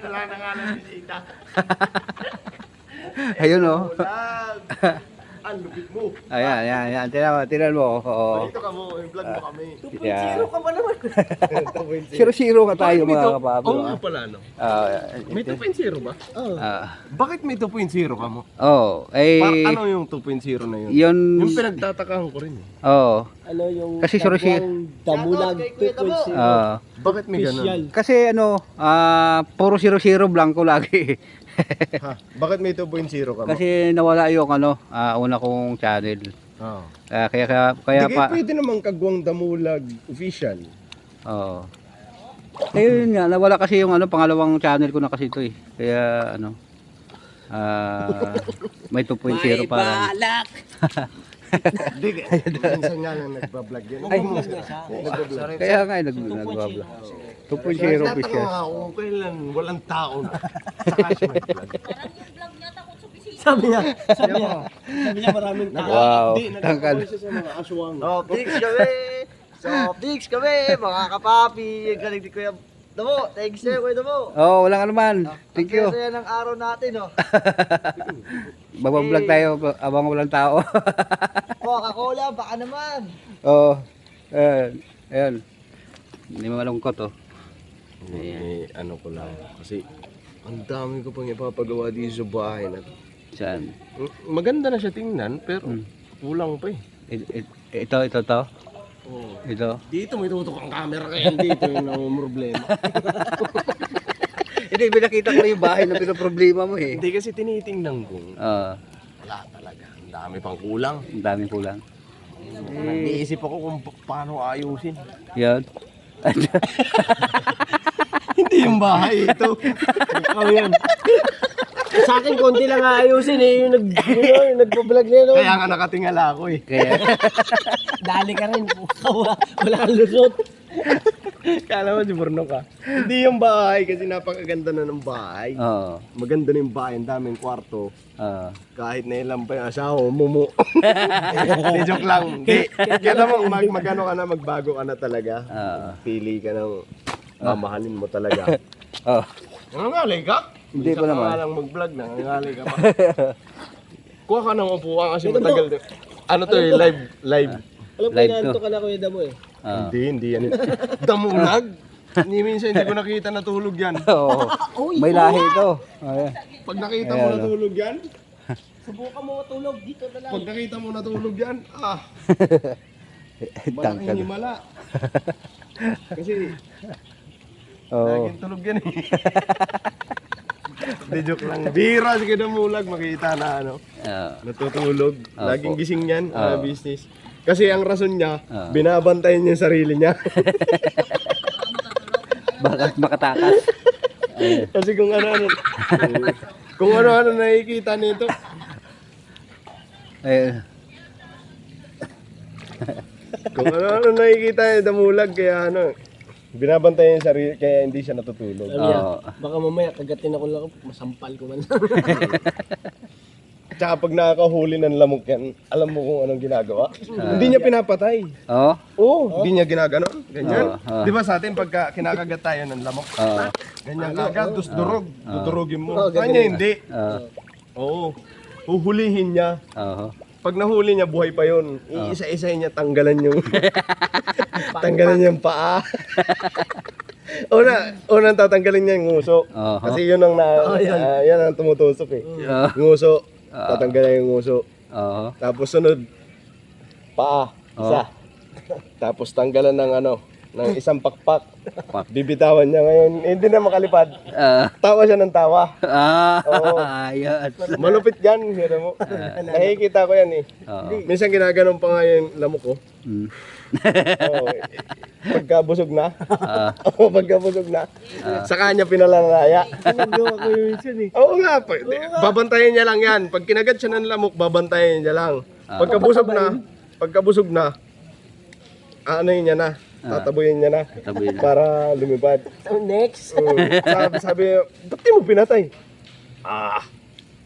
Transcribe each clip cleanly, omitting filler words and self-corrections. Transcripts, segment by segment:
Wala na nga lang bisita. Ayun oh. Ang lupit mo. Ayan, ayan, ayan. Tinan mo. Oo. Dito ka mo, i-vlog mo kami. Yeah. Zero ka ba naman? 0-0 ka tayo mga kapablo. Oo nga pala, no? May 2.0 ba? Bakit may 2.0 ka mo? Oh, eh, Ano yung 2.0 na yun? yun, Yung pinagtatakahan ko rin eh. oh, Ano yung Kasi zero siya. Damulag 2.0 Bakit may official. ganun? kasi ano, puro 0-0 blanco lagi. Ha? Bakit may 2.0 ka mo? Kasi nawala yung ano, una kong channel. Oo. Kaya Hindi pa, pwede naman kagwang damulag official. oh. Eh, yun nga, nawala kasi yung ano, pangalawang channel ko na kasi ito eh. Kaya ano, may 2.0 pa lang. balak. Hindi, minsan nga lang nagbablog yan. Ay, Nagbablog. kaya nga, nag-vlog. 2.0 Tinatanong official. nga ako kung kailan walang tao na. Saka siya mag-vlog. Sabi niya maraming tao. Wow, Hindi, tangkal. nagkakaroon siya sa mga aswang. Digs kami! Digs kami! Mga kapapi! Ang galing ni Kuya Damo! Thanks sa'yo Kuya Damo! Oh, walang anuman. Thank you. Ang saya ng araw natin oh! Babablog tayo abang walang tao. Coca-Cola, baka naman! Oh, ayan. Hindi mo malungkot oh. Ano ko lang. Kasi ang dami ko pang ipapagawa dito sa bahay na. Saan? Maganda na siya tingnan, pero kulang pa eh. Ito to. Oo. Ito. Dito may tutok ang camera kaya dito yung problema. Hindi, pinakita ko yung bahay na pinoproblema mo eh. Hindi kasi tinitingnan ko. Wala talaga. Ang dami pang kulang. Ang daming kulang. Nag-iisip ako kung paano ayusin. Yan. Hindi yung bahay ito. Ikaw yan. Sa akin, konti lang aayusin eh. Yung nagpo-vlog niya no. Kaya nga nakatingala ako eh. Kaya, Dali ka rin. Wala kang lusot. Kala mo si Bruno ka. Hindi yung bahay kasi napakaganda na ng bahay. oo. Maganda na yung bahay, ang daming kwarto. Kahit na ilan pa yung asawa, mumu. Hindi, joke lang. Hindi. Kaya mo, magano ka na, magbago ka na talaga. Pili ka ng mamahalin mo talaga. Oh. Nangangalay ka? Hindi Isa pa naman. ka lang mag-vlog, nangangalay ka pa. Kuha ka ng upuan kasi matagal din. Ano to eh, live. Alam ko, Live inaanto to. ka na Kuya Damo eh. Hindi yan. Damulag? Ni minsan hindi ko nakita natulog yan. Oo. May lahi ito. Ayan. Pag nakita mo Ayan, natulog yan, Subukan mo matulog. Dito na lang. pag nakita mo natulog yan, malaking Tangkad. himala. Kasi Oo. laging tulog yan eh. Hindi, joke lang. Bira si Damulag, makita na ano, natutulog. Laging gising yan, business. Kasi ang rason niya, binabantayan niya yung sarili niya. Bakit makatakas? Kasi kung ano-ano nakikita nito. Ayun. Kung ano-ano nakikita ni Damulag, kaya ano, binabantayan yung sarili, kaya hindi siya natutulog. Sabi niya, Oo. baka mamaya kagatin ako lang, masampal ko man. Tsaka pag nakakahuli ng lamok yan, alam mo kung anong ginagawa? Hindi niya pinapatay. Oo. Oo, hindi niya ginaganon. Ganyan. Oo. Di ba sa atin pagka kinakagat tayo ng lamok? Oo. Ganyan kagad, tapos durog. Dudurogin mo. Oo, ganyan Kanya na. hindi. Oo. Huhulihin niya. Oo. Pag nahuli niya, buhay pa yun. Iisa-isa niya tanggalan yung tanggalan yung paa. Unang tatanggalin niya yung nguso. Oo. Kasi yun ang yan ang tumutusok eh. Nguso. Tatanggalin yung nguso. Oo. Tapos sunod, paa. Isa. Tapos tanggalan ng ng isang pakpak. Bibitawan niya ngayon. Hindi na makalipad. Tawa siya ng tawa. Oo. Ayun. Malupit yan. Hira mo. Nakikita ko yan eh. Minsan ginaganon pa nga yung lamok ko. Oo. Pagkabusog na. Pagkabusog na. Sa kanya pinalalaya. Nagawa ko yung minsan eh. Oo nga. Babantayan niya lang yan. Pag kinagat siya ng lamok, babantayan niya lang. Pagkabusog na, ano yun niya na. Tatabuyin niya na. Tatabuyin na. Para lumipad. So, next. Sabi niya, ba't di mo pinatay?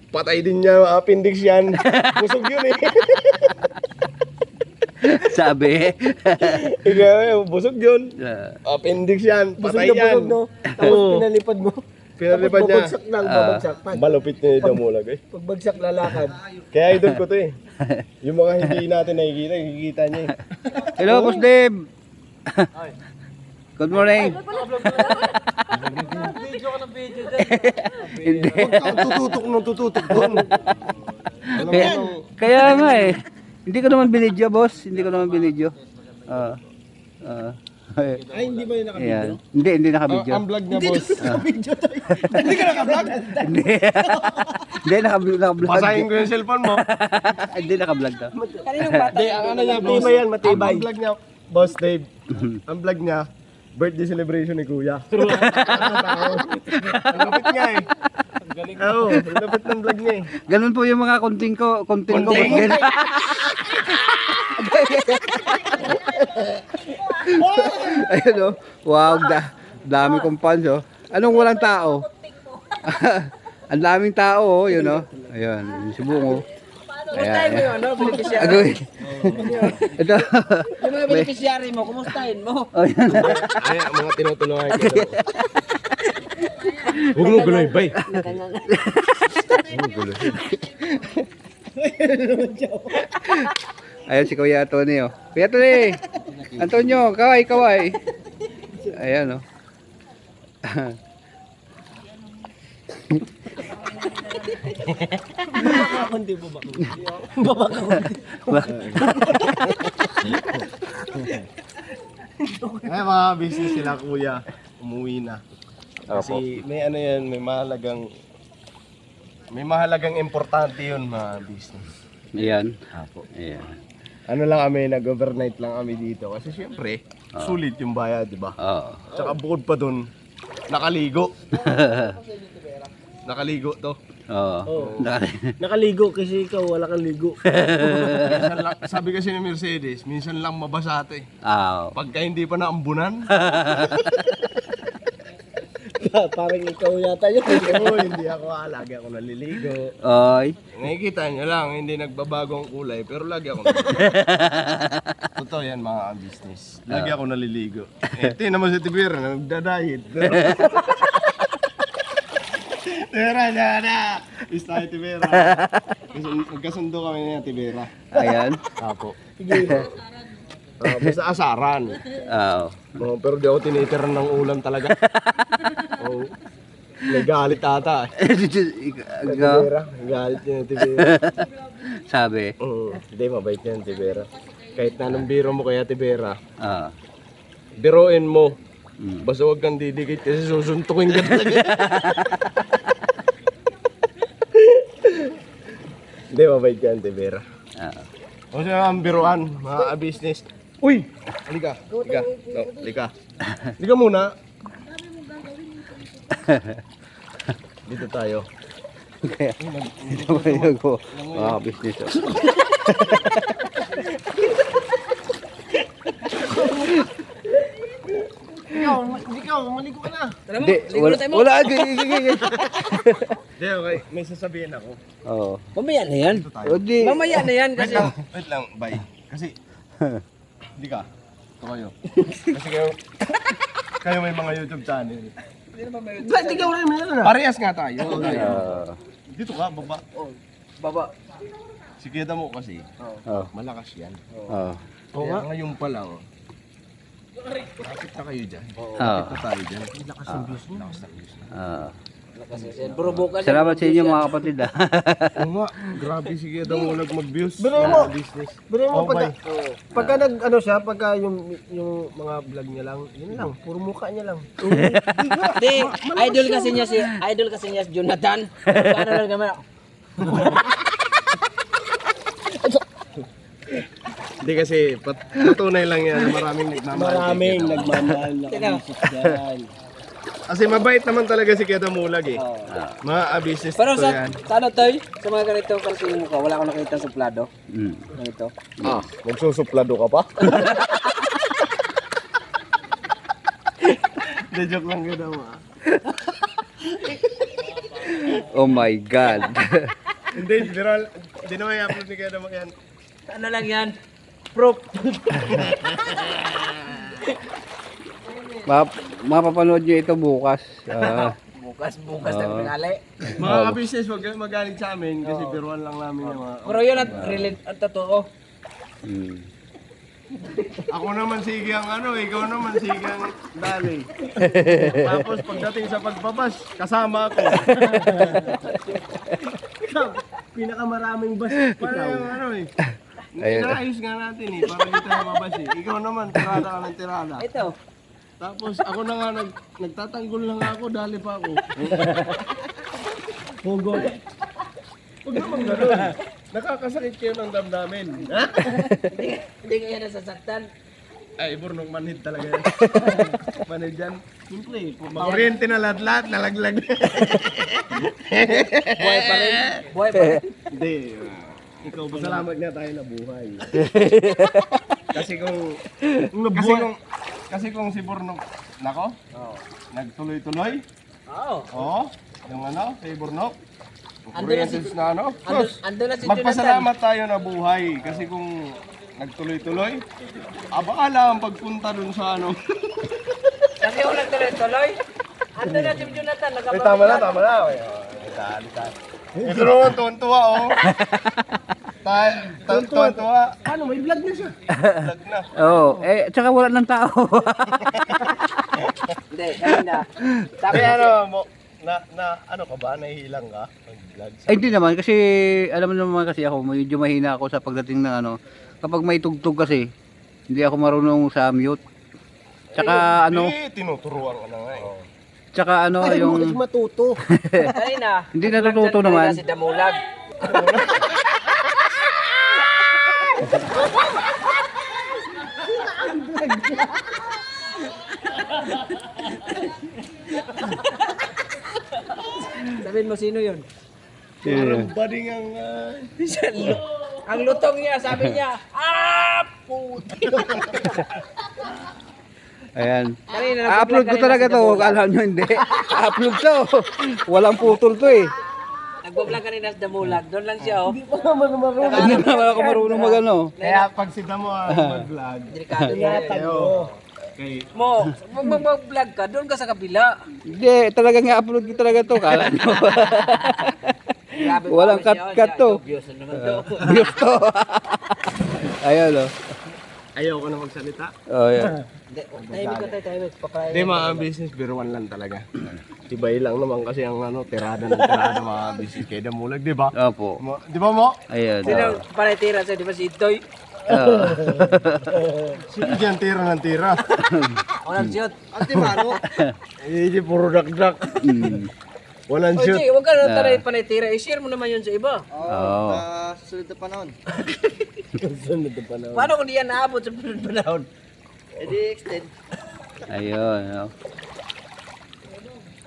Patay din niya, appendix yan. Busog yun eh. Sabi. Ikaw, busog yun. Appendix yan, Busog patay na yan. busog no. Tapos pinalipad mo. Pinalipad niya. Babagsak lang, babagsak. Malupit niya yung damulag eh. Pagbagsak lalakad. Kaya idol ko to eh. Yung mga hindi natin nakikita niya eh. Hello, Boss Dave. Good morning. Video ka ng video dyan. Hindi. Huwag kang tututok doon. Alam mo Kaya, nung, kaya nga eh. Hindi ko naman binidyo, boss. Hindi ko naman binidyo. Ay, hindi ba yung nakabidyo? Ayan. Hindi nakabidyo. ang vlog niya boss. Hindi ka nakablog? Hindi. Hindi nakablog. Basahin ko yung cellphone mo. Hindi nakablog to. Hindi, ang ano niya boss. Matibay yan, matibay. Ang vlog niya, boss Dave. Ang vlog niya, birthday celebration ni Kuya. Ang lupit nga eh. Oo, ang lupit ng vlog niya eh. Ganun po yung mga konting ko. Konting ko. Ganun. Ayun oh. Wow, dami kong fans oh. Anong walang tao? Ang daming tao oh, yun oh. Ayun, yung subong oh. Ayan. Ano, beneficiary? Agoy. Ito. Yung mga beneficiary mo, kumustahin mo? Oh, yan. Ay, ang mga tinutulungan ko. Huwag mo guloy, bay. Huwag mo guloy. Ayan si Kuya Tony oh. Kuya Tony! Antonio, kaway. Ayan oh. Hindi mo ba? Baba ka. Ay, mga business sila Kuya. Umuwi na. Kasi may ano yan, may mahalagang importante yun mga business. Ayan. Ayan. Ano lang kami, nag-overnight lang kami dito. Kasi syempre, sulit yung bayad, di ba? Oo. Tsaka bukod pa dun, nakaligo. Nakaligo to. Oo. Nakaligo kasi ikaw, wala kang ligo. Minsan lang, sabi kasi ni Mercedes, minsan lang mabasa to eh. Oo. Pagka hindi pa naambunan, Parang ikaw yata yun. oo, hindi ako lagi ako naliligo. Oy. Nakikita nyo lang, hindi nagbabago ang kulay, pero lagi ako naliligo. Totoo yan mga business. Lagi ako naliligo. Ito naman si Tibera, nagdadayit. Tibera, na! Is tayo Tibera. Magkasundo kami niya, Tibera. Ayan. Apo. Basta asaran. Oo. Oh, pero di ako tinitiran ng ulam talaga. Oh. May galit ata. Ikaw, Tibera, galit niya yung Tibera. sabi. Hindi, mabait yan, Tibera. Kahit na anong biro mo kaya, Tibera, Oo. biroin mo. Basta huwag kang didikit kasi susuntukin ka talaga. Hindi, mabait yan, Tibera. Oo. O siya ang biruan, mga business. Uy! Halika, halika. No, halika. Halika muna. Dito tayo. Kaya, ito ba yung ko? Business oh. Ikaw, maligo ka na. Hindi, wala. Hindi, okay. May sasabihin ako. Oo. Mamaya na yan. Dito tayo. Hindi. Mamaya na yan kasi. Wait lang, bye. Kasi, hindi ka. Ito kayo. Kasi kayo may mga YouTube channel. Ba't ikaw rin meron na? Parehas nga tayo. Dito ka, baba. Baba. Si Keda mo kasi, Oo. malakas yan. Oo. Kaya ngayon pa lang, lapit na kayo dyan. Oo. Lapit na tayo dyan. Lakas ng views mo. Lakas ng views mo. Oo. Bro, bukas. Salamat sa inyo mga kapatid ah. Oo nga, grabe si Keda mo mag-views. Biro mo. Business. Biro mo Oh, pagka, bye. pagka nag ano siya, pagka yung mga vlog niya lang, yun lang, puro mukha niya lang. Hindi, idol kasi niya si Jonathan. Paano lang naman ako? Hindi kasi, patunay lang yan, maraming nagmamahal. Maraming nagmamahal na kanisip dyan. Kasi mabait naman talaga si Keda Mulag eh. Mga business Pero to sa yan. ano toy? Sa mga ganito kasi yung mukha, wala akong nakita suplado. Ganito. Magsusuplado ka pa? Hindi, joke lang Keda mo ah. Oh my God. Hindi, viral. Hindi naman i-upload ni Keda mo yan. Ano lang yan? Proof. Mapapanood nyo ito bukas. Bukas na pinali. Mga ka-business, huwag kayong magaling sa amin kasi biruan lang namin yung mga... Pero yun at totoo. Hmm. Ako naman sige ang ikaw naman sige ang dali. Tapos pagdating sa pagbabas, kasama ako. Pinakamaraming bus. Para yung Ayun. inaayos nga natin para hindi tayo mabas Ikaw naman, tirada ka ng tirada. Ito. Tapos ako na nga, nagtatanggol na nga ako, dali pa ako. Hugot. Huwag naman gano'n. Nakakasakit kayo ng damdamin. Hindi kaya nasasaktan. Ay, burnong manhid talaga yan. Manhid yan. Siyempre, kuryente na lahat, nalaglag. Buhay pa rin. Buhay pa rin. Hindi. Ikaw ba? Salamat nga tayo na buhay. Kasi kung si Burnok, nako? Nagtuloy-tuloy? Oo. Oo. Yung si Burnok. Andun na si- Kuryentes na Andun na si Jonathan. Magpasalamat tayo na buhay. Kasi kung nagtuloy-tuloy, baka lang pagpunta dun sa Kasi kung nagtuloy-tuloy, andun na si Jonathan. Ay, tama na. Ay, dali. Ito naman, tuwan-tuwa, oh. Tuwan-tuwa. Paano? May vlog na siya. Vlog na. Oo. Tsaka wala ng tao. Hindi, kanina. Sabi Kaya kasi, ano ka ba? Nahihilang ka? Mag-vlog? Ay, hindi naman kasi alam mo naman kasi ako medyo mahina ako sa pagdating ng kapag may tugtog kasi hindi ako marunong sa mute. Tsaka Tinuturuan ka na nga eh. tsaka Ay, mo kasi yung matuto. kanina. hindi natututo kanina naman. Si Damulag. Sabihin mo sino yun? Parang bading ang... Ang lutong niya, sabi niya, puti. Ayan. Kanina, Upload ko talaga to, alam nyo hindi. Upload to. Walang putol to eh. Nagbablog kanina sa Damulag, doon lang siya, oh. Hindi naman ako marunong magano. Kaya pag sita mo mag-vlog, Delikado niya. kay... Mo, mag-vlog ka, doon ka sa kabila. Hindi, talagang i-upload ko talaga to. Kala nyo. Grabe pa Walang ako siya, cut-cut to. Views na naman to. Views to. Ayan o. Ayaw ko na magsalita. Oh, yan. Tahimik ka tayo, papaya. Hindi, mga business, biruan lang talaga. Tibay lang naman kasi ang tirada ng tirada mga business. Kaya damulag, di ba? Opo. Di ba mo? Ayan. Sino para tira sa'yo, di ba si Itoy? Sige dyan, tira ng tira. Walang shoot. Ate Mano, Hindi, puro dakdak. Walang O, shoot. Jay, huwag ka na tayo panitira. I-share mo naman yun sa iba. Oo. sa susunod na panahon. Paano kung di yan naabot sa panahon? E di extend. Ayun.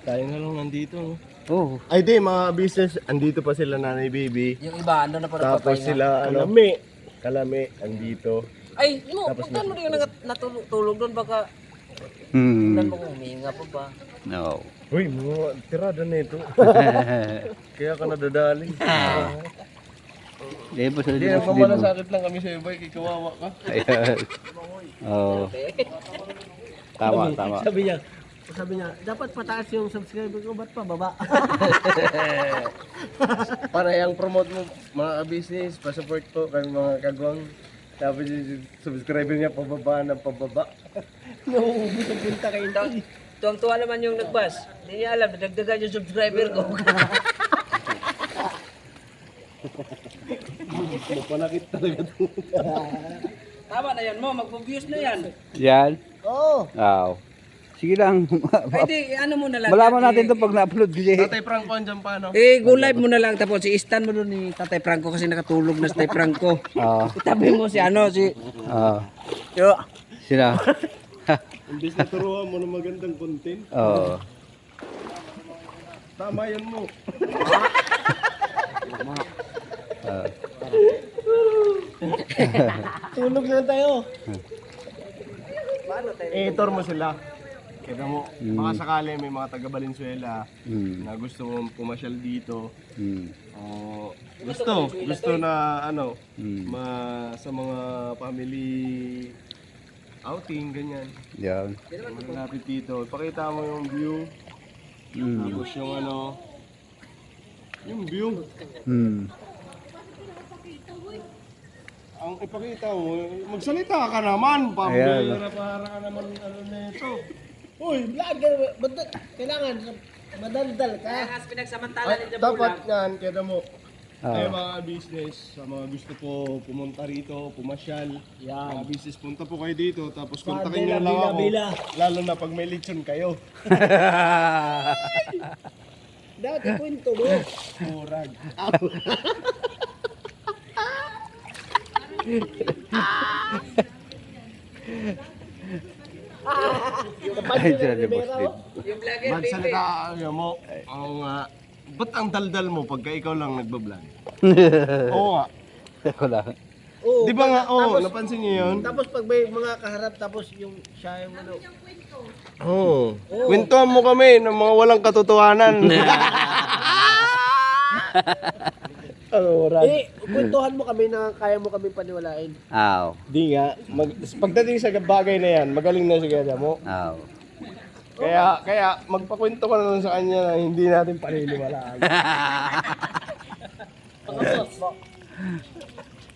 Tayo na lang nandito. Oh. Ay di, mga business, andito pa sila Nanay Baby. Yung iba, ando na pa Tapos nagpapahinga. sila, Kalame, andito. Ay, mo, pagkaan mo rin yung natulog doon, baka Hmm. tingnan mo kung huminga pa ba. No. Uy, mga tirada na ito. Kaya ka nadadali. Hindi po sa Hindi, ang mamalasakit lang kami sa iyo, Bay. Kawawa ka. Ayan. Oo. Tama. Sabi niya, dapat pataas yung subscriber ko, ba't pa baba? Para yung promote mo, mga business, pa-support po kami mga kagwang. Tapos yung subscriber niya pababa ng pababa. Nauubos ang punta kayo. Tuwang-tuwa naman yung nagbas. Hindi niya alam, nadagdagan yung subscriber ko. Mapanakit talaga ito. Tama na yan mo, mag-views na yan. Yan. Oo. Wow. Sige lang. Ay di, ano mo na lang. Malaman natin to pag na-upload kasi. Tatay Franco, andyan pa, no? Go live mo na lang, tapos si Stan mo doon ni Tatay Franco kasi nakatulog na si Tatay Franco. Oo. Itabi mo si Oo. Yo. Sila. Imbis na turuan mo ng magandang content, Oo. tama yan mo. Tulog na tayo. I-tour mo sila. Kaya mo, baka sakali may mga taga Valenzuela Hmm. na gusto mong pumasyal dito. Hmm. O gusto na Hmm. sa mga family outing, ganyan. Yan. Malapit dito. Ipakita mo yung view. Tapos yung ano, yung view. Ang ipakita mo, magsalita ka naman. Pambira para ka naman ano nito. Uy, vlogger, kailangan madaldal ka. Kaya nga pinagsamantala ni Jabulag. Dapat yan, kaya mo, kayo mga business, sa mga gusto po pumunta rito, pumasyal, mga business, punta po kayo dito, tapos kontakin nyo lang ako, lalo na pag may lechon kayo. Dapat ikwento mo. Murag. Ay, dyan ni Boss Dave. Yung vlogger, Magsalita ano mo, ang ba't ang daldal mo pagka ikaw lang nagbablog? Oo nga. Wala. Oo, Di ba nga, tapos- napansin niyo yun? Tapos pag may mga kaharap, tapos yung siya yung ano. Oo. Kwentuhan mo kami ng mga walang katotohanan. Kwentuhan mo kami na kaya mo kami paniwalain. Aw. Di nga, pagdating sa bagay na yan, magaling na si Gada mo. Aw. Kaya magpakwento ka na lang sa kanya na hindi natin paniniwalaan.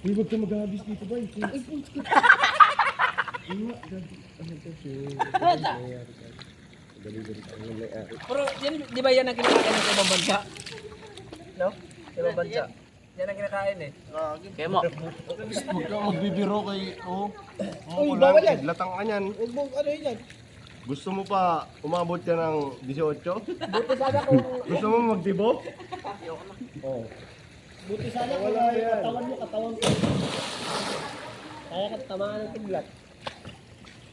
Hindi wag ka mag-habis dito ba? Pero yan, di ba yan ang kinakain ng ibang bansa? No? Ibang bansa. Yan ang kinakain eh. Kaya mo. Huwag ka magbibiro kay... Uy, bawal yan. Latang ka niyan. Huwag mo, ano yun yan? Gusto mo pa umabot ka ng 18? Buti sana kung, Gusto mo magdibo? Oo. buti sana kung Wala yan. katawan ko. Kaya ka tamaan ng tiglat.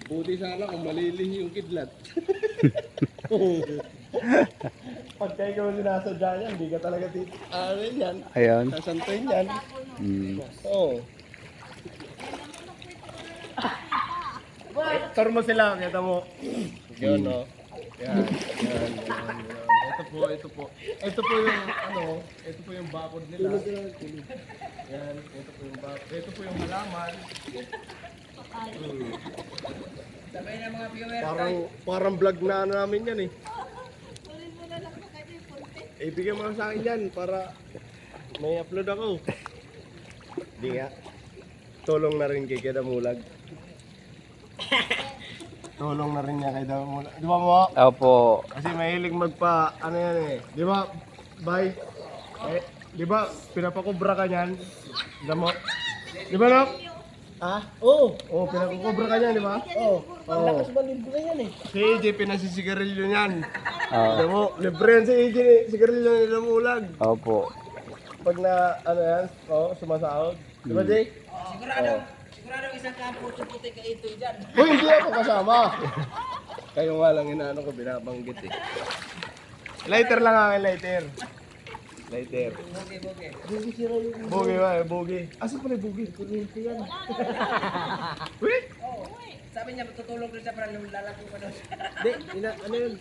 Buti sana kung malilih yung kidlat. Pagka ikaw sinasadya niyan, hindi ka talaga yan. Ayun. Sasantayin yan. Oo. Taro mo sila, kita mo. Yun, no? Yan. Ito po. Ito po yung, ito po yung bakod nila. Yan, ito po yung bakod. Ito po yung halaman. Sabay na mga viewers. Parang vlog na namin yan eh. Ibigay mo sa akin yan para may upload ako. Di nga. Tulong na rin kay Damulag. Tulong na rin niya kay Damulag. Di ba mo? Opo. Kasi mahilig ano yan eh. Di ba? Bye. Di ba? Pinapakubra ka niyan. Di ba no? Ah? Oo. Oo, pinapakubra ka niyan, di ba? Oo. Ang lakas balibgo na yan eh. Si AJ pinasisigarilyo niyan. Oo. Di mo? Libre yan si AJ. Sigarilyo ni Damulag. Opo. Pag na, yan, sumasahod. Di ba, Jay? Sigurado isang kampo puti ka ito dyan. Uy, hindi ako kasama. Kayo nga lang inaano ko, binabanggit eh. Lighter lang akin, lighter. Lighter. Bogi ba, bogi. Asa pala yung bogi? Kuryente yan. Wait! Sabi niya, tutulog rin siya para lalaki pa doon. Hindi, ano yun?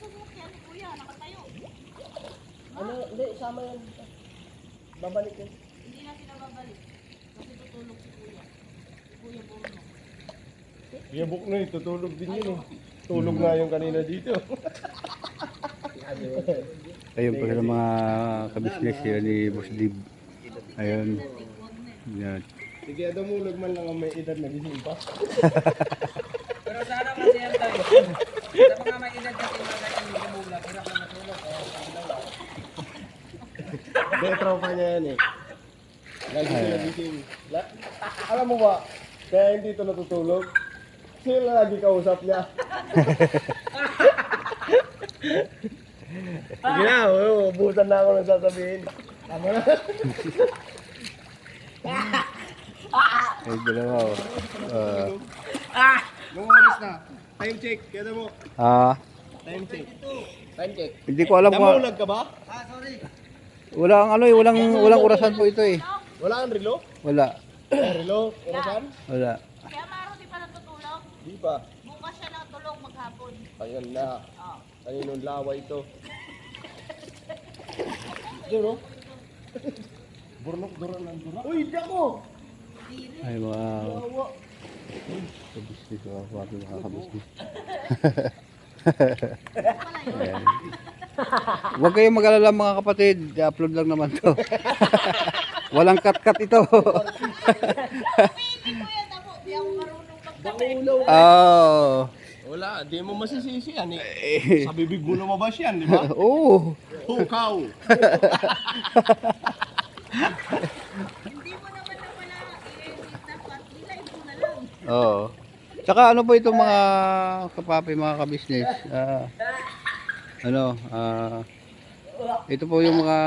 Ano, hindi, sama yan. Babalik yun. Yabok na eh, tutulog din yun eh. Tulog na yung kanina dito. Ayun pa sa mga kabisnes yun ni Boss Dave. Ayun. Yan. Sige, Damulag man lang ang may edad na gising pa. Pero sana kasi yan tayo. Sa mga may edad natin mga ganyan yung bumula, hirap na matulog. Betro pa niya yan eh. Lagi sila gising. Alam mo ba, kaya hindi ito natutulog? Sila lagi kausap niya. Sige na, ubusan na ako ng sasabihin. Tama na. Ay, dalawa. Mga oras na. Time check. Kaya mo. Time check. Time check. Hindi ko alam kung Damulag ka ba? walang ano eh, walang orasan po ito eh. Wala kang relo? Wala. Relo? Orasan? Wala. Kaya Maro, di pa natutulog? Di pa. Bukas siya natulog maghapon. Ayan na. Kaninong laway ito. Yun, no? Burnok, duran ng duran. Uy, di ako! Ay, kabisnes. Mga kabisnes. Ayan. Huwag kayong mag-alala mga kapatid. I-upload lang naman to. Walang cut-cut ito. Hindi ko yan ako. Di ako marunong pagkatay. Oh. Wala, di mo masisisi yan eh. Sa bibig mo lumabas yan, di ba? Oh. Hukaw. Hindi mo naman na pala dapat nilay mo na lang. Oo. Tsaka ano po itong mga kapapi, mga kabisnes? Ito po yung mga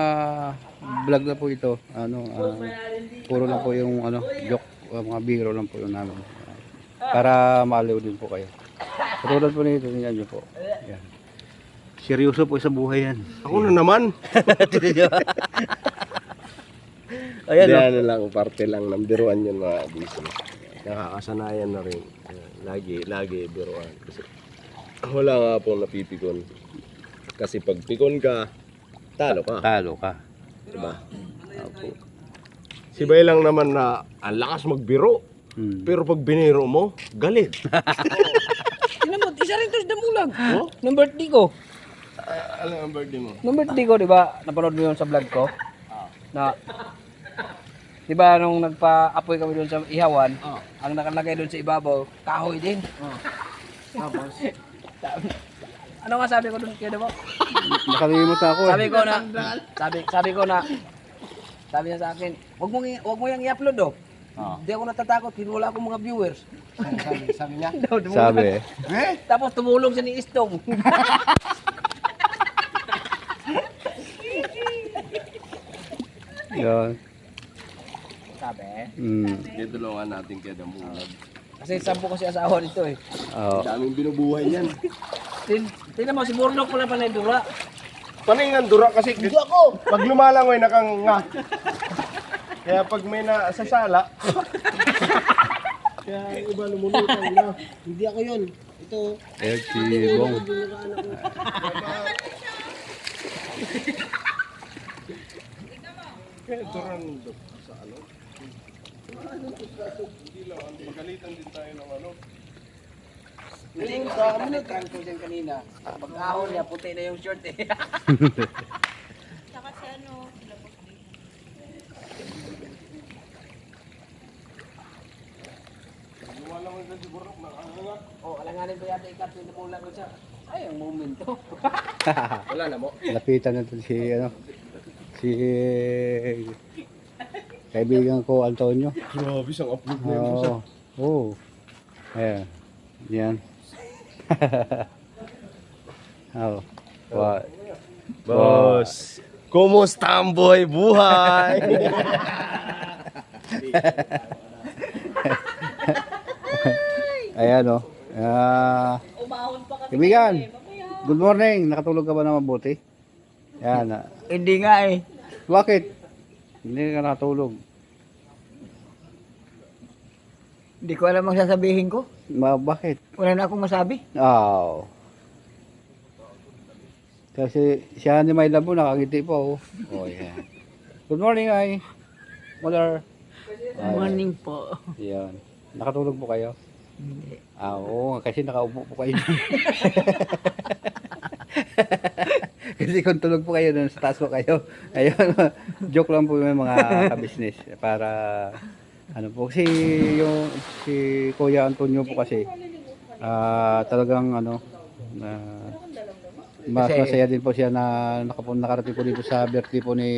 vlog na po ito. Puro lang po yung joke, mga biro lang po yung namin. Para maaliw din po kayo. Katulad po nito, tingnan nyo po. Yan. Seryoso po sa buhay yan. Ako na naman. Ayan, Hindi, no? ano lang, parte lang ng biruan yun mga business. Nakakasanayan na rin. Lagi biruan. Kasi wala nga pong napipikon. Kasi pag pikon ka, talo ka. Talo ka. Diba? Opo. Si Bay lang naman na ang lakas magbiro. Pero pag biniro mo, galit. Tingnan mo, isa rin to sa damulag. Nung birthday ko. Alam ang birthday mo? Nung birthday ko, di ba, napanood mo yun sa vlog ko? Na, di ba, nung nagpa-apoy kami doon sa ihawan, ang nakalagay doon sa ibabaw, kahoy din. Tapos, ano nga sabi ko doon, kaya mo? Nakalimot ako eh. Sabi ko na, sabi niya sa akin, wag mo yung i-upload do. Hindi ako natatakot, wala akong mga viewers. Sabi niya. Sabi eh. Tapos tumulong siya ni Istong. Yan. Sabi. Ditulungan natin kaya damulag. Kasi 10 kasi asawa nito eh. Oo. Daming binubuhay yan. Tingnan mo, si Bornok pala pala yung dura. Panay nga dura kasi pag lumalangoy nakanga. Kaya pag may nasasala, kaya iba lumulutan na. Hindi ako yun. Ito. Ayan si Bong. Kaya duran do sa ano. Hindi lang, magalitan din tayo ng ano. Hindi ko sa nag-trunk ko dyan kanina. Pag-ahon niya, puti na yung short eh. Tsaka si ano, labos din. Lumalangoy ka siguro, nakanga. Oh, alanganin ko yata ikat yung namulang ko siya. Ay, ang momento. Wala na mo. Lapitan natin si kaibigan ko Antonio. Grabe, isang upload na yun sa Oo. Ayan. Yan. Oh. What? Boss, kumusta ang buhay? Ayan oh. Kaibigan. Good morning. Nakatulog ka ba na mabuti? Yan. Hindi nga eh. Bakit? Hindi ka nakatulog. Hindi ko alam ang sasabihin ko. Bakit? Wala na akong masabi. Oh. Kasi siya ni May Labo nakangiti pa oh. Oh yeah. Good morning ay. Mother. Morning po. Yan. Nakatulog po kayo? Hindi. Oo, kasi nakaupo po kayo. Kasi kung tulog po kayo doon sa taas po kayo. Ayun, joke lang po yung mga kabisnes para ano po kasi yung si Kuya Antonio po kasi talagang ano mas masaya din po siya na nakarating po dito sa birthday po ni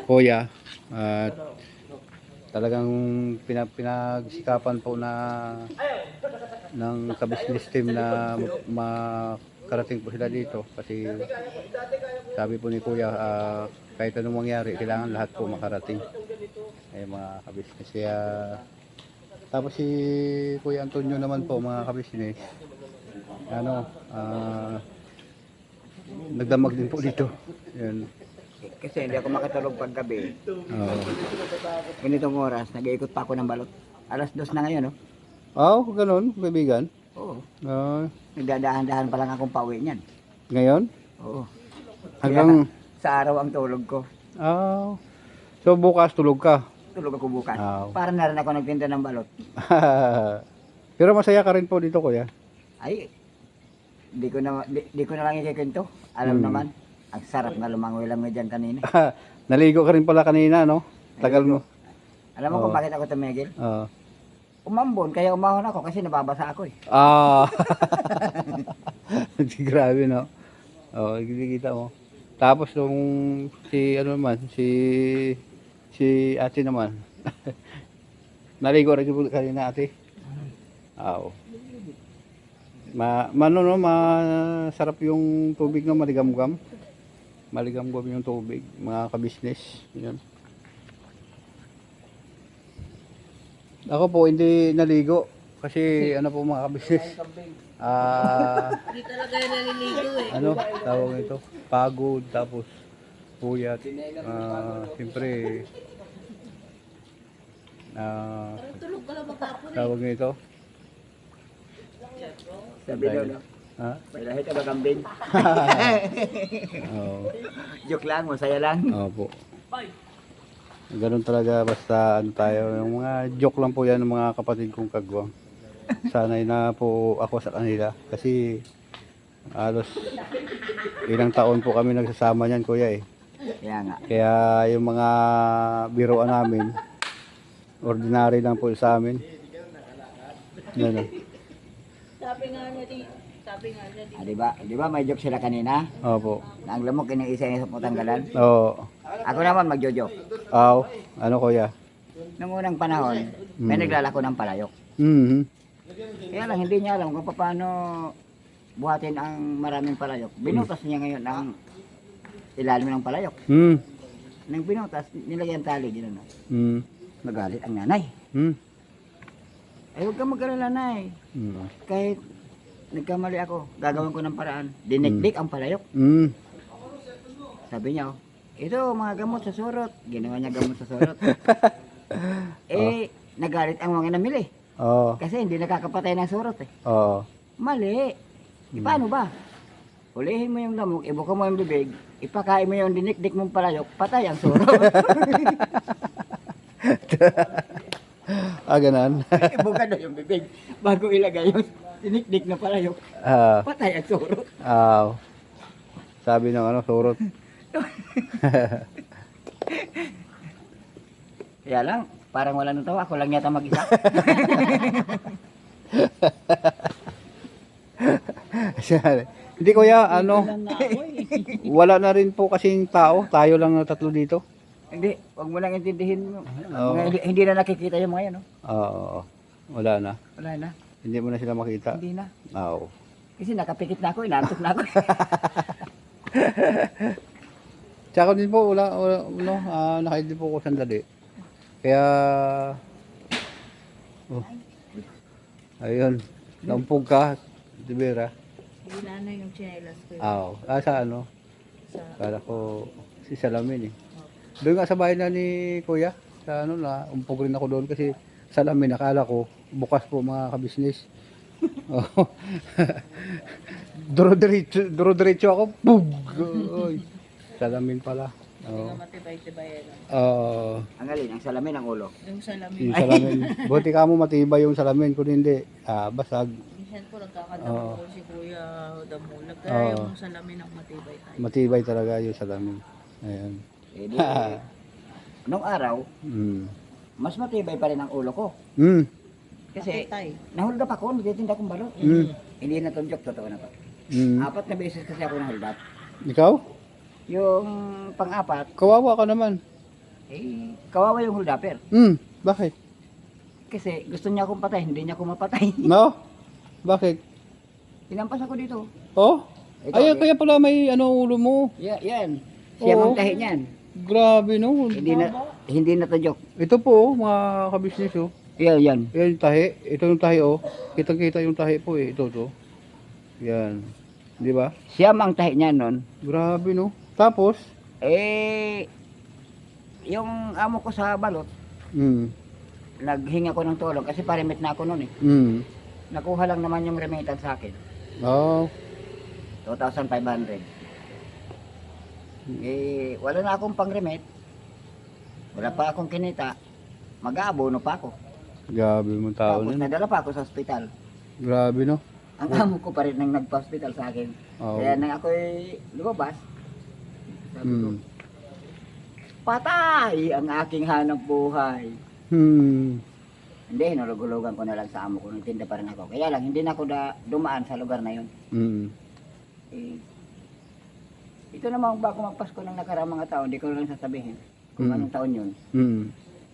Kuya at talagang pinagsikapan po na ng kabisnes team na makarating po sila dito kasi sabi po ni Kuya kahit anong mangyari kailangan lahat po makarating ay mga kabisnes kaya tapos si Kuya Antonio naman po mga kabisnes ano nagdamag din po dito yun. Kasi hindi ako makatulog paggabi. Oo. Ganitong oras, nag-iikot pa ako ng balot. Alas 2 na ngayon, no? Oh, ganun, kaibigan. Oo. Nagdadahan-dahan pa lang akong pauwi niyan. ngayon? Oo. Hanggang Sa araw ang tulog ko. so bukas tulog ka. Tulog ako bukas. Oo. Para na rin ako nagtinda ng balot. Pero masaya ka rin po dito, Kuya. Ay, Di ko na lang ikikwento. Alam naman, ang sarap nga lumangoy lang nga dyan kanina. Naligo ka rin pala kanina, no? Tagal mo. Alam mo kung bakit ako tumigil? Oo. Umambon, kaya umahon ako kasi nababasa ako eh. Ah. Grabe, no? Oh, kita mo. Tapos nung si ano naman, si ate naman. Naligo rin po kanina ate. Oo. Masarap yung tubig na maligam-gam. Maligam-gam yung tubig, mga ka-business. Yan. Ako po hindi naligo kasi ano po mga ka-business. Hindi talaga yan naliligo eh. Ano tawag ito? Pagod tapos puyat. Siyempre Parang tulog ka lang magkapon eh. tawag nito. Sabi daw, no? Ha? May lahi ka ba kambing? Oo. Joke lang, masaya lang. Opo. Ganun talaga basta ano tayo, yung mga joke lang po yan ng mga kapatid kong kagwang. Sanay na po ako sa kanila kasi halos ilang taon po kami nagsasama niyan kuya eh. Kaya nga. Kaya yung mga biroan namin ordinary lang po sa amin. Yan. Di ba may joke sila kanina? Opo. Na ang lamok isa yung matanggalan. Oo. Ako naman magjo-joke. Aw, ano kuya? Nung unang panahon, may naglalako ng palayok. Mhm. Kaya lang hindi niya alam kung paano buhatin ang maraming palayok. Binutas niya ngayon ang ilalim ng palayok. Nang binutas, nilagyan tali, gano'n. Nagalit ang nanay. Ay, huwag kang mag-alala, nay. Kahit nagkamali ako, gagawin ko ng paraan. Dinikdik ang palayok. Sabi niya, ito mga gamot sa surot. Ginawa niya gamot sa surot. Nagalit ang mga namili. Oo. Kasi hindi nakakapatay ng surot eh. Oo. Mali. Paano ba? Ulihin mo yung lamok, ibuka mo yung bibig, ipakain mo yung dinikdik mong palayok, patay ang surot. Ganon. Ibuka na yung bibig bago ilagay yung dinikdik na palayok, patay ang surot. Sabi ng ano, surot. Kaya lang, parang wala nang tawa, ako lang yata mag-isa. Hindi kuya, ano, wala na rin po kasing tao, tayo lang na tatlo dito. Hindi, wag mo lang intindihin mo. Oo. Hindi na nakikita yung mga yan, no? Oo, wala na. Wala na, Hindi mo na sila makita. hindi na. Oo. Kasi nakapikit na ako, inantok na ako. Tsaka din po, no, nakaid din po ko sandali. Kaya, ayun, naumpog ka, Dibera. Hindi na ano yung chinelas ko. Oo, sa ano? Kala ko, si Salamin eh. Doon nga sa bahay na ni Kuya, sa ano na, umpog rin ako doon kasi Salamin, nakala ko, bukas po mga kabisnes. Oo. Duro-diretso ako, pug! Oy. Salamin pala. Hindi nga matibay-tibay yan. Ang galing, ang salamin ang ulo. Yung salamin. Yung salamin. Buti ka mo matibay yung salamin, kung hindi, basag. Minsan po nagkakadamo po si Kuya Damulag. Kaya yung salamin ang matibay tayo. Matibay talaga yung salamin. Ayan. Di, nung araw, mas matibay pa rin ang ulo ko. Kasi, Tay. nahuld up ako, nagtitinda akong balot. Hindi na to joke, totoo na to. 4 na beses kasi ako nahuld up. Ikaw? Yung pang-apat, Kawawa ka naman. kawawa yung hold upper. Bakit? Kasi gusto niya akong patay, hindi niya ako mapatay. No? Bakit? Tinampas ako dito. Oh? Ito, Ay, kaya pala may ano ulo mo. Yan. Siya Oo. mang tahi niyan. Grabe no. Hindi na to joke. Ito po, mga kabisnes oh. Yan. Yan yung tahi. Ito yung tahi oh. Kitang-kita yung tahi po eh. Ito to. Yan. Di ba? Siya mang tahi niyan nun. Grabe no. Tapos? Yung amo ko sa balot, naghinga ko ng tulong kasi parimit na ako nun eh. Nakuha lang naman yung remittance sa akin. Oh. 2,500. Wala na akong pang-remit. Wala pa akong kinita. Mag-aabono pa ako. Grabe mong tao Tapos na. nadala pa ako sa ospital. Grabe no. Ang amo ko pa rin nang nagpa-hospital sa akin. Oo. Kaya nang ako'y lumabas, sabi ko, Hmm. patay ang aking hanap buhay. Hmm. Hindi, hinulog-hulugan ko na lang sa amo ko. Nagtinda pa rin ako. Kaya lang, hindi na ako dumaan sa lugar na yun. Hmm. Eh, ito naman bago magpasko ng nakaraang mga taon, hindi ko lang sasabihin kung Mm. anong taon yun. Hmm.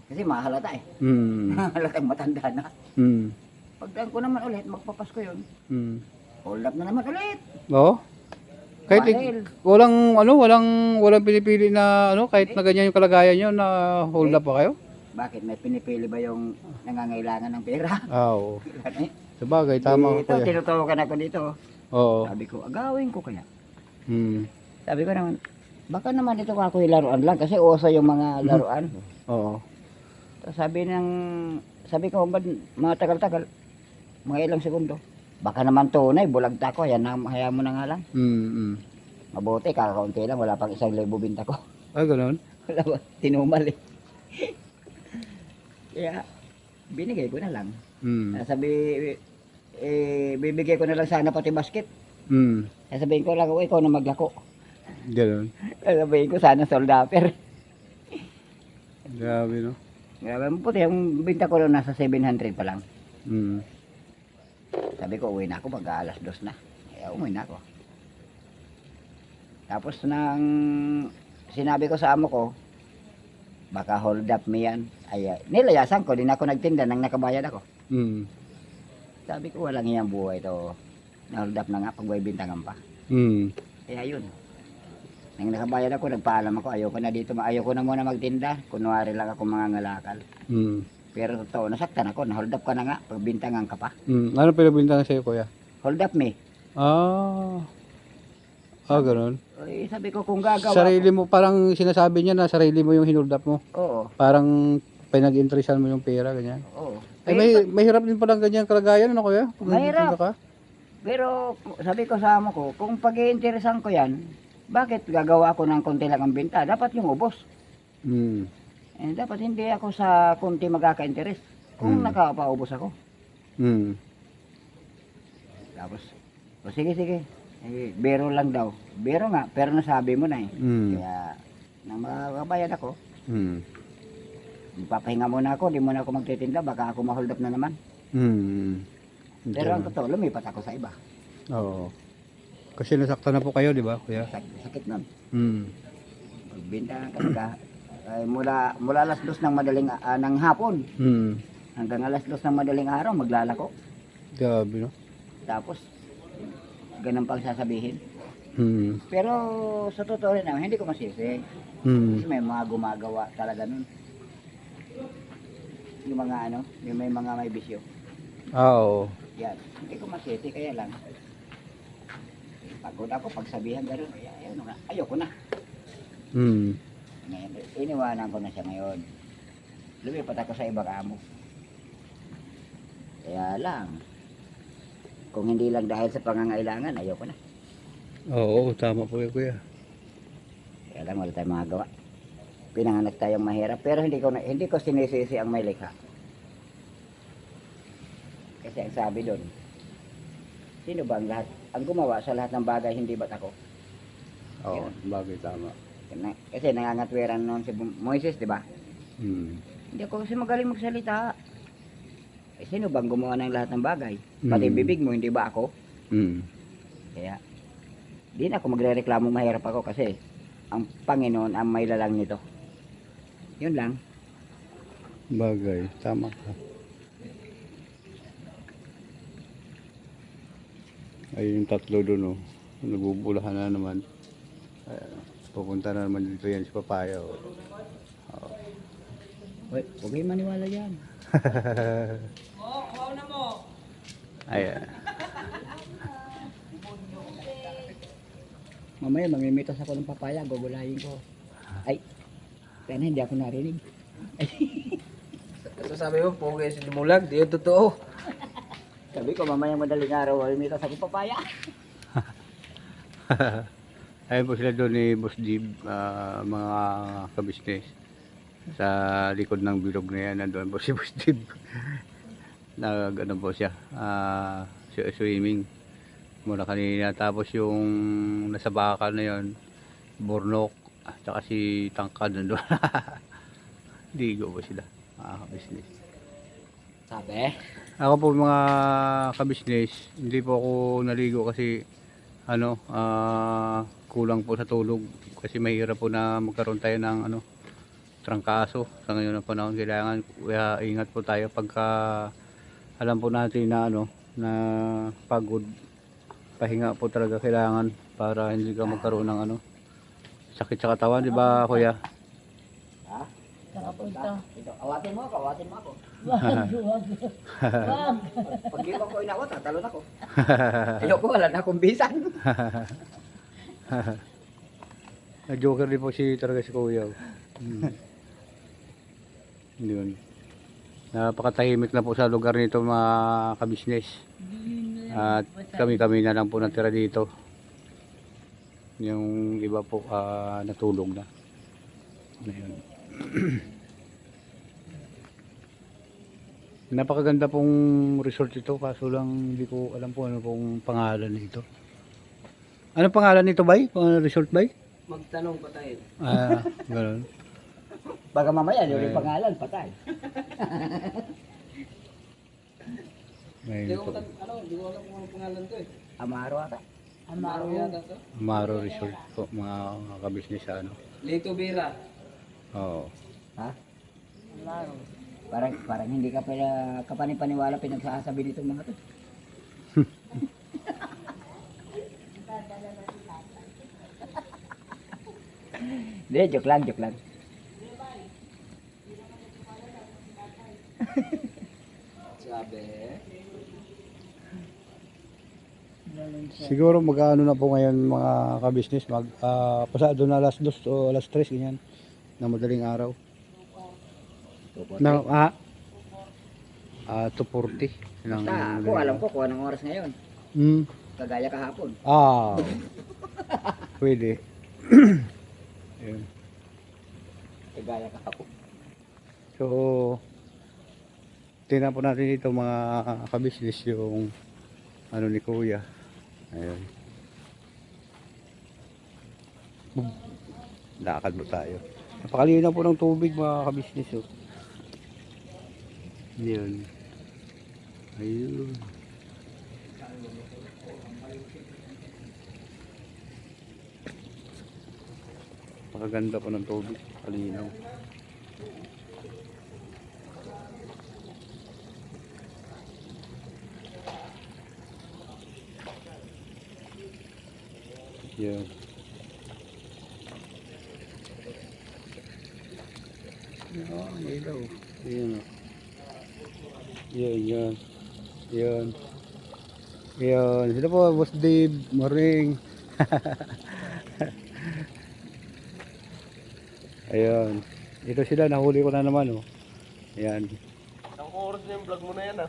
Kasi mahalata eh. Hmm. Halatang matanda na. Hmm. Pagdaan ko naman ulit, magpapasko yun. Hmm. Hold up na naman ulit. Oo. Kahit Dahil, walang pinipili na kahit na ganyan yung kalagayan nyo na hold up pa kayo? bakit may pinipili ba yung nangangailangan ng pera? Oo. Sabagay, tama Dito, ko kuya. tinutukan ako dito. Oo. Sabi ko, agawin ko kaya. Hmm. Sabi ko naman, baka naman ito ako laruan lang kasi uso yung mga laruan. Oo. Tapos sabi ko, ba't mga tagal-tagal, mga ilang segundo. Baka naman tunay, bulagta ko, hayaan mo na nga lang. Hmm. Hmm. Mabuti, kakaunti lang, wala pang 1,000 binta ko. Ah, ganun? Wala ba, tinumal eh. Kaya, binigay ko na lang. Hmm. Sabi, bibigay ko na lang sana pati basket. Hmm. Sabihin ko lang, ikaw na maglako. Ganun. Sabihin ko, sana soldaper. Grabe, no? Grabe mo puti, yung binta ko lang nasa 700 pa lang. Hmm. Sabi ko, uwi na ako, mag-aalas 2 na. Kaya umuwi na ako. Tapos nang sinabi ko sa amo ko, baka hold up me yan. Nilayasan ko, din ako nagtinda nang nakabayad ako. Hmm. Sabi ko, walang iyang buhay to. Na-hold up na nga, pag may bintangan pa. Hmm. Kaya yun. Nang nakabayad ako, nagpaalam ako, ayoko na dito, ayoko na muna magtinda. Kunwari lang ako mga ngalakal. Hmm. Pero totoo, nasaktan ako, na-hold up ka na nga, pag bintangan ka pa. Hmm. Ano pinabintangan sa'yo, kuya? Hold up me. Ah. Ah, ganun. Ay, sabi ko, kung gagawa Sarili mo, parang sinasabi niya na sarili mo yung hinuldap mo. Oo, Parang pinag-interesan mo yung pera, ganyan. oo. Eh, mahirap din palang ganyan kalagayan, ano kuya? Kung Mahirap. nagtitinda ka? Pero sabi ko sa amo ko, kung pag-iinteresan ko yan, bakit gagawa ako ng konti lang ang benta? Dapat yung ubos. Hmm. Dapat hindi ako sa konti magkaka-interes. Kung Hmm. nakapaubos ako. Hmm. Tapos, sige. Biro lang daw. Biro nga, pero nasabi mo na eh. Hmm. Kaya, nang makabayad ako, Hmm. papahinga muna ako, di muna ako magtitinda, baka ako ma-hold up na naman. Hmm. Pero ang totoo, lumipat ako sa iba. Oo. Kasi nasaktan na po kayo, di ba, kuya? Sakit nun. Hmm. Pagbinta talaga, mula alas 2 ng madaling ng hapon Hmm. hanggang alas 2 ng madaling araw maglalako. Grabe, no? Tapos ganun pang sasabihin. Hmm. Pero sa totoo rin naman, hindi ko masisi. Hmm. Kasi may mga gumagawa talaga nun. Yung mga yung may mga may bisyo. Ah, oo. Yan. Hindi ko masisi, kaya lang. Pagod ako, pagsabihan gano'n, ayoko na. Hmm. Ngayon, iniwanan ko na siya ngayon. Lumipat ako sa ibang amo. Kaya lang, kung hindi lang dahil sa pangangailangan, ayoko na. Oo, tama po yan, kuya. Kaya lang, wala tayong magagawa. Pinanganak tayong mahirap, pero hindi ko sinisisi ang may likha. Kasi ang sabi doon, sino ba ang gumawa sa lahat ng bagay, hindi ba't ako? Oo, bagay, tama. Kasi nangangatwiran noon si Moises, di ba? Hmm. Hindi ako kasi magaling magsalita. Sino bang gumawa ng lahat ng bagay? Pati bibig mo, hindi ba ako? Hmm. Kaya, di na ako magre-reklamo mahirap ako kasi ang Panginoon ang may lalang nito. Yun lang. Bagay, tama ka. Ay, yung tatlo doon, oh. Nagbubulahan na naman. Pupunta na naman dito yan si Papaya, oh. Uy, huwag kayong maniwala yan. Ayan. Mamaya mamimitas ako ng papaya, gugulayin ko. Ay, kaya hindi ako narinig. Ito sabi mo, pogi si Limulag, di yun totoo. Sabi ko, mamaya madaling araw, mamimitas ako papaya. Ayun po sila doon ni Boss Dib, mga kabisnes. Sa likod ng bilog na yan, nandun po si Boss Dib. Nag-ano po siya, swimming. muna kanina. Tapos yung nasa bakal na yon, Burnok, at saka si Tangkad nandun. Ligo po sila, mga kabisnes. Sabi? Ako po mga kabisnes, hindi po ako naligo kasi ano, kulang po sa tulog. Kasi mahirap po na magkaroon tayo ng ano, trangkaso sa ngayon na panahon. Kailangan ingat po tayo pagka alam po natin na ano, na pagod, pahinga po talaga kailangan para hindi ka magkaroon ng ano, sakit sa katawan, di ba kuya? Ha? Ito, awatin mo ako, awatin mo ako. Pag di ko inawat, talon ako. Ayoko, wala na akong bisan. Joker din po talaga si kuya. Yun. Napakatahimik na po sa lugar nito mga kabisnes. At kami na lang po natira dito. Yung iba po natulog na. Ayun. Napakaganda pong resort ito, kaso lang hindi ko alam po ano pong pangalan nito. Ano pangalan nito, bay? Resort, bay? Magtanong pa tayo. Gano'n. Baga mamaya, yung pangalan, patay. Ayun po. Hindi ko alam kung anong pangalan to eh. Amaro ata. Amaro yata to. Amaro Resort po, mga kabisnes sa ano. Lito Bira. Oo. Ha? Parang hindi ka pala kapanipaniwala pinagsasabi nitong mga to. Hindi, joke lang, joke lang. Sabi. Siguro mag-ano na po ngayon mga kabisnes, pasado na alas 2 o alas 3 ganyan na madaling araw. Na 2:40 ng Basta ako, alam ko kung anong oras ngayon. Hmm. Kagaya kahapon. Pwede. Ayun. Kagaya kahapon. So, tingnan po natin dito mga kabisnes yung ano ni Kuya. Ayun. Lakad mo tayo. Napakalinaw po ng tubig mga kabisnes. Oh. Yun. Ayun. Napakaganda po ng tubig. Kalinaw. Yan. Ang ilaw. Yan o. Yan. Yan. Yan. Sila po, Boss Dave. Morning. Ayan. Ito sila, nahuli ko na naman o. Ayan. Ang oras na yung vlog mo na yan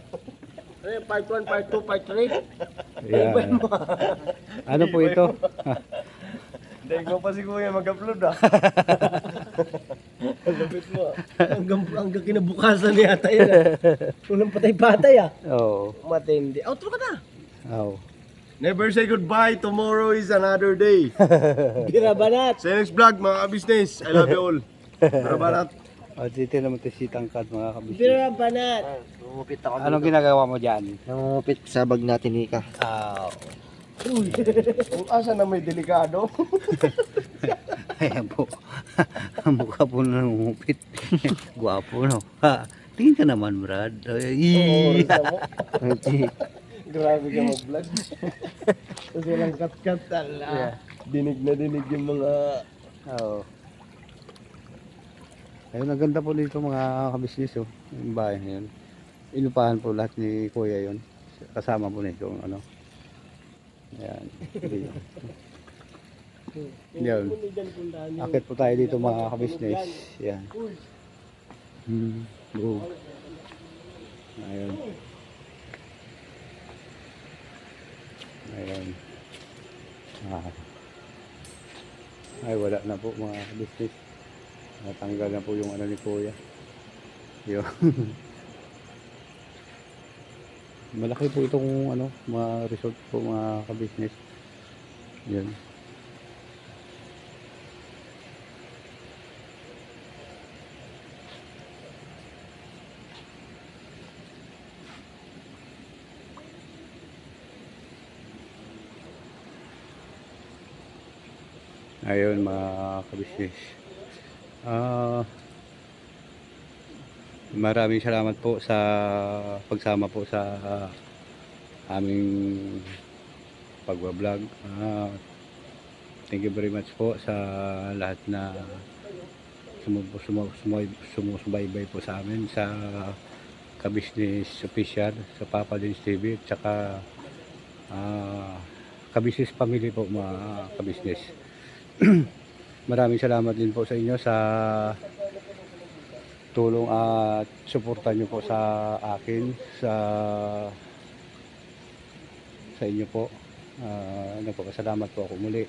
Part 1, part 2, part 3. Ayan. Ano po ito? Hindi ko pa si Kuya mag-upload Lapit mo. Hanggang kinabukasan yata yun. Walang patay-patay Oo. Matindi. Outro ka na. Oo. Never say goodbye, tomorrow is another day. Bira banat. Sa next vlog mga business, I love you all. Barabarat. O, dito naman ito si Tangkad mga kabisnes. Bira banat. Nangungupit ako. Anong ginagawa mo dyan? Nangungupit sa bag natin, Nika. Kung asa na may delikado. Ayan po. Ang mukha po na nangungupit. Guwapo no. Tingin ka naman Brad. Grabe ka mag-vlog. Tapos walang cut-cut. Dinig na dinig yung mga... Oo. Ayun, ang ganda po dito mga kabisnes oh. Yung bahay na yun. Inupahan po lahat ni Kuya yun. Kasama po nito ano. Ayan. Yan. Akit po tayo dito mga kabisnes. Yan. Go. Ayun. Ayun. Ay wala na po mga kabisnes. Natanggal na po yung ano ni Kuya. Yun. Malaki po itong ano, mga resort po mga ka-business. Yan. Ayun mga ka-business. Maraming salamat po sa pagsama po sa aming pagbablog. Thank you very much po sa lahat na sumusubaybay po sa amin sa Ka-Business Official, sa Papa Dins TV, at saka Ka-Business Family po mga ka-business. Maraming salamat din po sa inyo sa tulong at suporta nyo po sa akin, sa inyo po. Nagpapasalamat po ako muli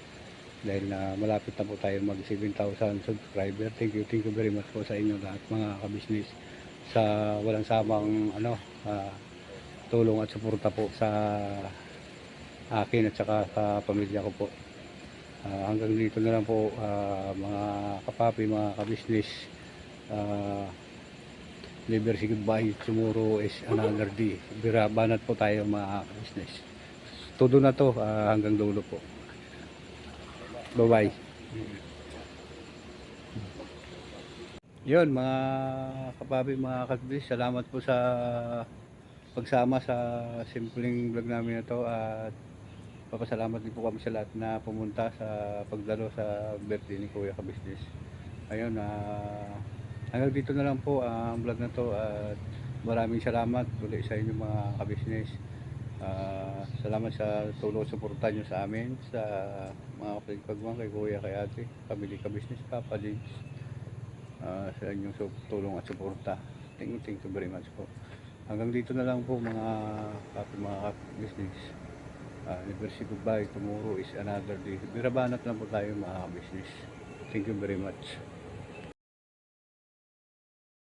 dahil na malapit na po tayo mag 7,000 subscriber. Thank you very much po sa inyo lahat mga ka-business sa walang samang tulong at suporta po sa akin at saka sa pamilya ko po. Hanggang dito na lang po mga kapapi, mga ka-business. Never say goodbye, tomorrow is another day. Birabanat po tayo mga business. Todo na to hanggang dulo po. Bye bye. Yun mga kapabi, mga ka-business, salamat po sa pagsama sa simpleng vlog namin na to, at papasalamat din po kami sa lahat na pumunta sa pagdalo sa birthday ni Kuya Ka-Business. Ayun, hanggang dito na lang po ang vlog na to, at maraming salamat ulit sa inyo mga ka-business. Salamat sa tulong at suporta nyo sa amin, sa mga kapagpagmang kay Kuya, kay Ate, Family Ka-Business, Papa James, sa inyong tulong at suporta. Thank you very much po. Hanggang dito na lang po mga ka-business. Never say goodbye, tomorrow is another day. Birabanat lang po tayo mga ka-business. Thank you very much.